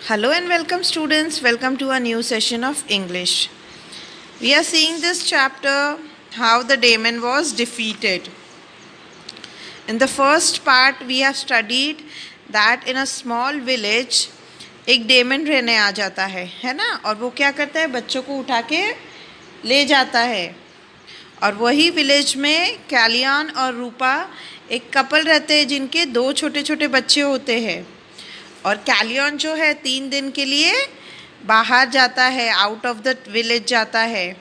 Hello and welcome students. Welcome to a new session of English. We are seeing this chapter how the demon was defeated. In the first part we have studied that in a small village एक daemon रहने आ जाता है ना, और वो क्या करता है, बच्चों को उठा के ले जाता है। और वही विलेज में कैलियन और रूपा एक कपल रहते हैं जिनके 2 छोटे छोटे बच्चे होते हैं। और कैलियन जो है 3 दिन के लिए बाहर जाता है, आउट ऑफ द विलेज जाता है।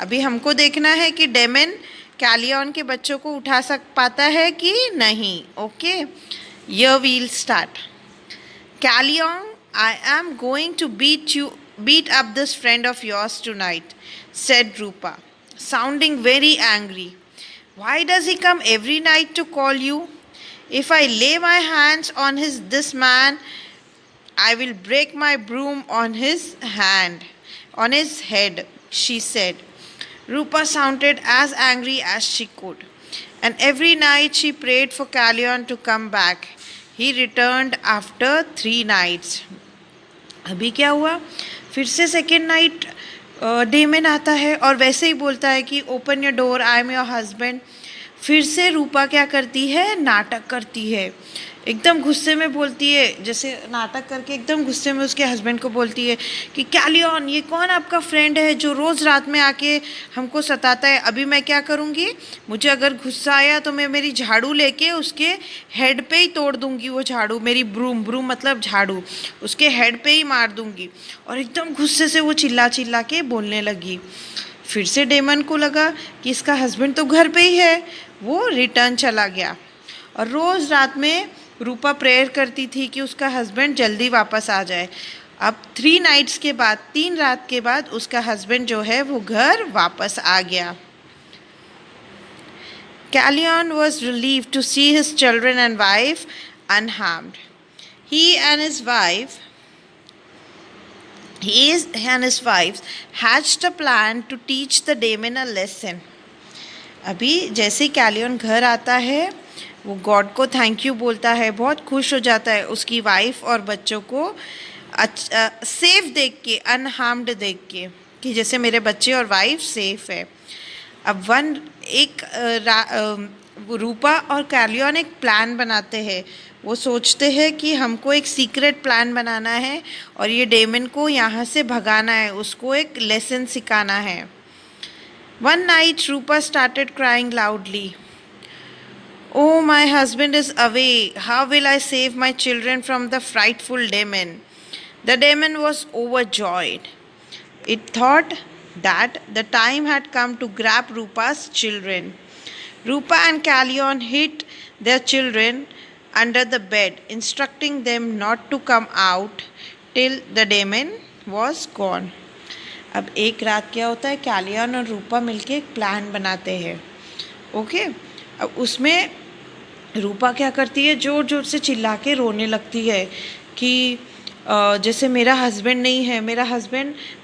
अभी हमको देखना है कि डेमन कैलियन के बच्चों को उठा पाता है कि नहीं। ओके, ये वील स्टार्ट। कैलियन, I am going to beat up this friend of yours tonight, said Rupa, sounding very angry. Why does he come every night to call you? If I lay my hands on this man, I will break my broom on his head, she said. Rupa sounded as angry as she could, and every night she prayed for Kalyan to come back. He returned after 3 nights. अभी क्या हुआ, फिर से second night daemon आता है और वैसे ही बोलता है कि open your door, I am your husband. फिर से रूपा क्या करती है, नाटक करती है, एकदम गुस्से में बोलती है, जैसे नाटक करके एकदम गुस्से में उसके हस्बैंड को बोलती है कि कैलियन, ये कौन आपका फ्रेंड है जो रोज़ रात में आके हमको सताता है। अभी मैं क्या करूँगी, मुझे अगर गुस्सा आया तो मैं मेरी झाड़ू लेके उसके हेड पे ही तोड़ दूँगी, वो झाड़ू, मेरी ब्रूम मतलब झाड़ू, उसके हेड पे ही मार दूँगी। और एकदम गुस्से से वो चिल्ला चिल्ला के बोलने लगी। फिर से डेमन को लगा कि इसका हस्बैंड तो घर पे ही है, वो रिटर्न चला गया। और रोज़ रात में रूपा प्रेयर करती थी कि उसका हस्बैंड जल्दी वापस आ जाए। अब 3 नाइट्स के बाद, 3 रात के बाद उसका हस्बैंड जो है वो घर वापस आ गया। Kalyan was relieved to see his children and wife unharmed. He and his wife hatched a plan to teach the demon a lesson. अभी जैसे ही कैलियन घर आता है वो गॉड को थैंक यू बोलता है, बहुत खुश हो जाता है उसकी वाइफ और बच्चों को सेफ देख के, अनहार्म्ड देख के, कि जैसे मेरे बच्चे और वाइफ सेफ है। अब रूपा और कैलियन एक प्लान बनाते हैं। वो सोचते हैं कि हमको एक सीक्रेट प्लान बनाना है और ये डेमन को यहाँ से भगाना है, उसको एक लेसन सिखाना है। One night Rupa started crying loudly. Oh, my husband is away. How will I save my children from the frightful demon? The demon was overjoyed. It thought that the time had come to grab Rupa's children. Rupa and Kalyan hid their children under the bed, instructing them not to come out till the demon was gone. अब एक रात क्या होता है, कैलियन और रूपा मिलके एक plan बनाते हैं। ओके, अब उसमें रूपा क्या करती है, ज़ोर ज़ोर से चिल्ला के रोने लगती है कि जैसे मेरा हस्बैंड नहीं है,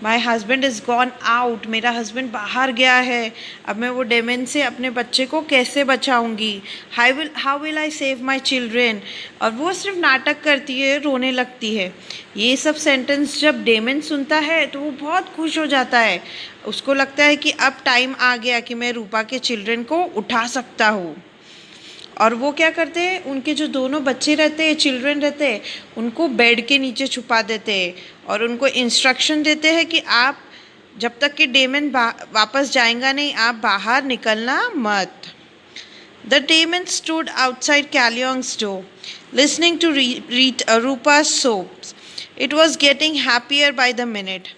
my husband is gone out, मेरा हस्बैंड बाहर गया है, अब मैं वो डेमन से अपने बच्चे को कैसे बचाऊंगी, how will I save my children. और वो सिर्फ नाटक करती है, रोने लगती है। ये सब सेंटेंस जब डेमन सुनता है तो वो बहुत खुश हो जाता है, उसको लगता है कि अब टाइम आ गया कि मैं रूपा के चिल्ड्रेन को उठा सकता हूँ। और वो क्या करते हैं, उनके जो दोनों बच्चे रहते हैं, चिल्ड्रन रहते हैं, उनको बेड के नीचे छुपा देते हैं और उनको इंस्ट्रक्शन देते हैं कि आप जब तक कि डेमन वापस जाएगा नहीं, आप बाहर निकलना मत। The demon stood outside Kalyon's door, listening to Rupa's sobs. It was getting happier by the minute.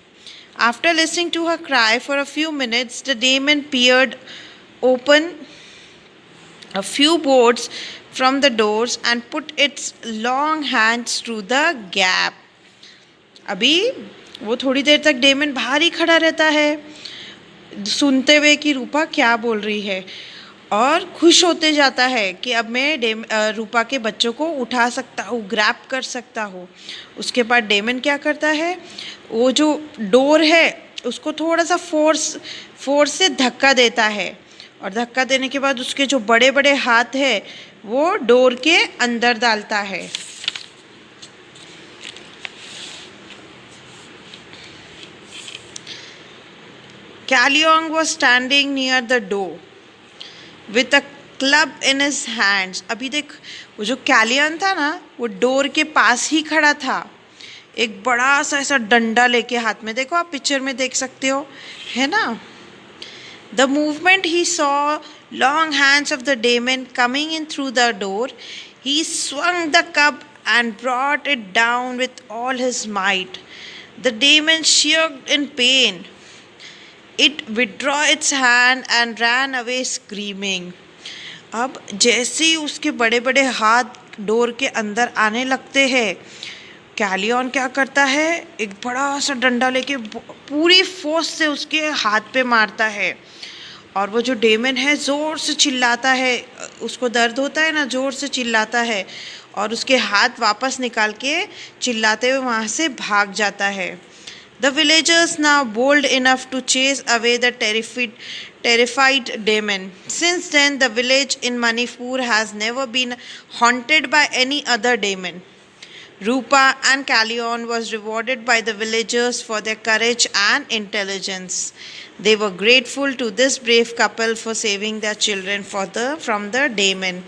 After listening to her cry for a few minutes, the demon peered open a few boards from the doors and put its long hands through the gap. अभी वो थोड़ी देर तक daemon बाहर ही खड़ा रहता है, सुनते हुए कि रूपा क्या बोल रही है, और खुश होते जाता है कि अब मैं रूपा के बच्चों को उठा सकता हूँ, ग्रैब कर सकता हूँ। उसके बाद डेमन क्या करता है, वो जो डोर है उसको थोड़ा सा फोर्स से धक्का देता है, और धक्का देने के बाद उसके जो बड़े बड़े हाथ है वो डोर के अंदर डालता है। Kallyong was standing near the door with a club in his hands. अभी देख, वो जो कैलियन था ना, वो डोर के पास ही खड़ा था, एक बड़ा सा ऐसा डंडा लेके हाथ में. देखो, आप पिक्चर में देख सकते हो, है ना. The movement he saw long hands of the daemon coming in through the door, he swung the cup and brought it down with all his might. The daemon shrieked in pain. It withdrew its hand and ran away screaming. अब जैसे ही उसके बड़े बड़े हाथ door के अंदर आने लगते हैं, कैलियन क्या करता है, एक बड़ा सा डंडा लेके पूरी फोर्स से उसके हाथ पे मारता है. और वो जो डेमन है ज़ोर से चिल्लाता है, उसको दर्द होता है ना, ज़ोर से चिल्लाता है और उसके हाथ वापस निकाल के चिल्लाते हुए वहाँ से भाग जाता है. The villagers now bold enough to chase away the terrified demon. Since then, the village in Manipur has never been haunted by any other demon. Rupa and Kalyan was rewarded by the villagers for their courage and intelligence. They were grateful to this brave couple for saving their children from the demon.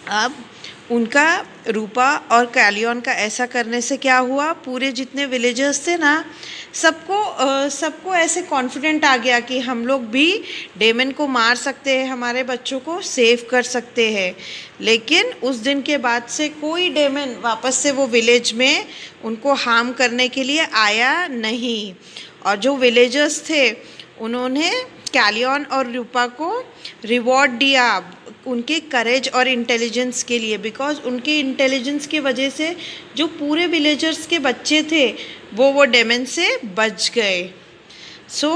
अब उनका रूपा और कैलियन का ऐसा करने से क्या हुआ, पूरे जितने विलेजर्स थे ना, सबको ऐसे कॉन्फिडेंट आ गया कि हम लोग भी डेमन को मार सकते हैं, हमारे बच्चों को सेव कर सकते हैं. लेकिन उस दिन के बाद से कोई डेमन वापस से वो विलेज में उनको हार्म करने के लिए आया नहीं. और जो विलेजर्स थे उन्होंने कैलियन और रूपा को रिवॉर्ड दिया उनके करेज और इंटेलिजेंस के लिए, बिकॉज उनके इंटेलिजेंस के वजह से जो पूरे विलेजर्स के बच्चे थे वो डेमन से बच गए. सो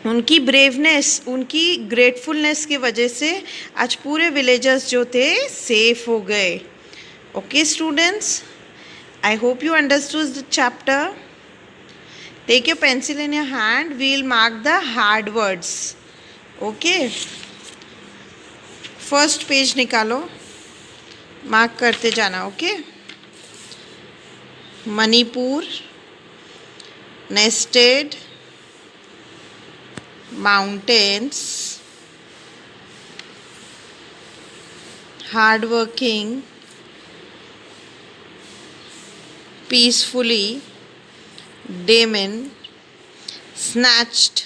उनकी ब्रेवनेस, उनकी ग्रेटफुलनेस की वजह से आज पूरे विलेजर्स जो थे सेफ हो गए. Okay students, I hope you understood the chapter. Take your pencil in your hand. We'll mark the hard words. Okay. First page निकालो, मार्क करते जाना. Okay. Manipur, nested, mountains, hardworking, peacefully, demon, snatched,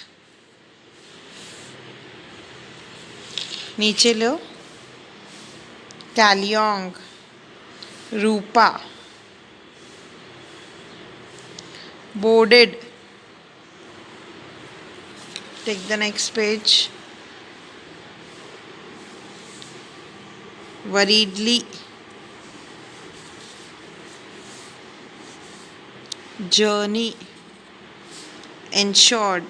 नीचे लो, कैलियोंग, रूपा, boarded. Take the next page. Worriedly, journey, ensured,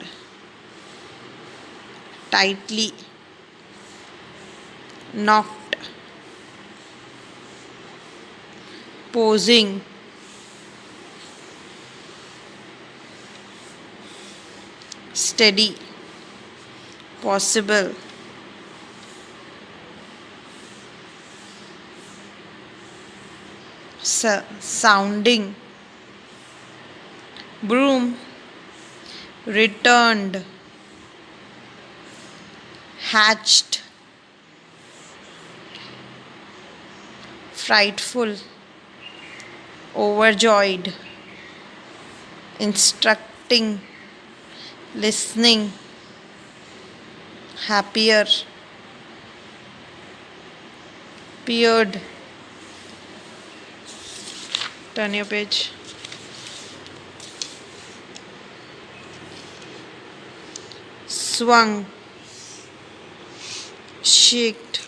tightly, knocked, posing, steady, possible, sounding, broom, returned, hatched, frightful, overjoyed, instructing, listening, happier, peered. Turn your page. Swung, shaked,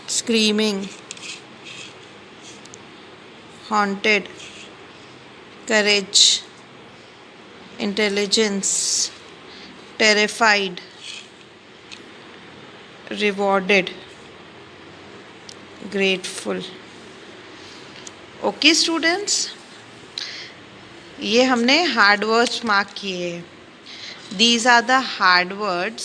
screaming, haunted, courage, intelligence, terrified, rewarded, grateful. Okay students, ये हमने hard words mark किए हैं. These are the hard words.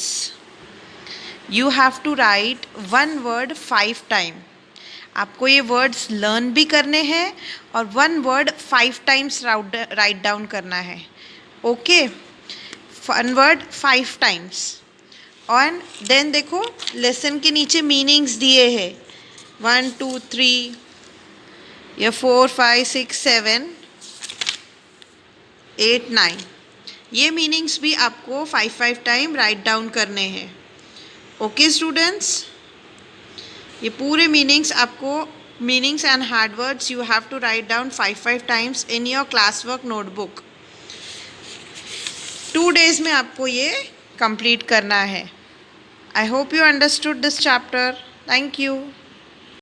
You have to write one word 5 times. आपको ये words learn भी करने हैं और 1 word 5 times राइट डाउन करना है. Okay, fun word 5 times. और देन देखो लेसन के नीचे मीनिंग्स दिए हैं 1 2 3 या 4 5 6 7 8 9। ये मीनिंग्स भी आपको 5 टाइम राइट डाउन करने हैं। ओके स्टूडेंट्स, ये पूरे मीनिंग्स आपको, meanings and hard words you have to write down 5 times in your class work notebook. 2 days में आपको ये कंप्लीट करना है। I hope you understood this chapter. Thank you.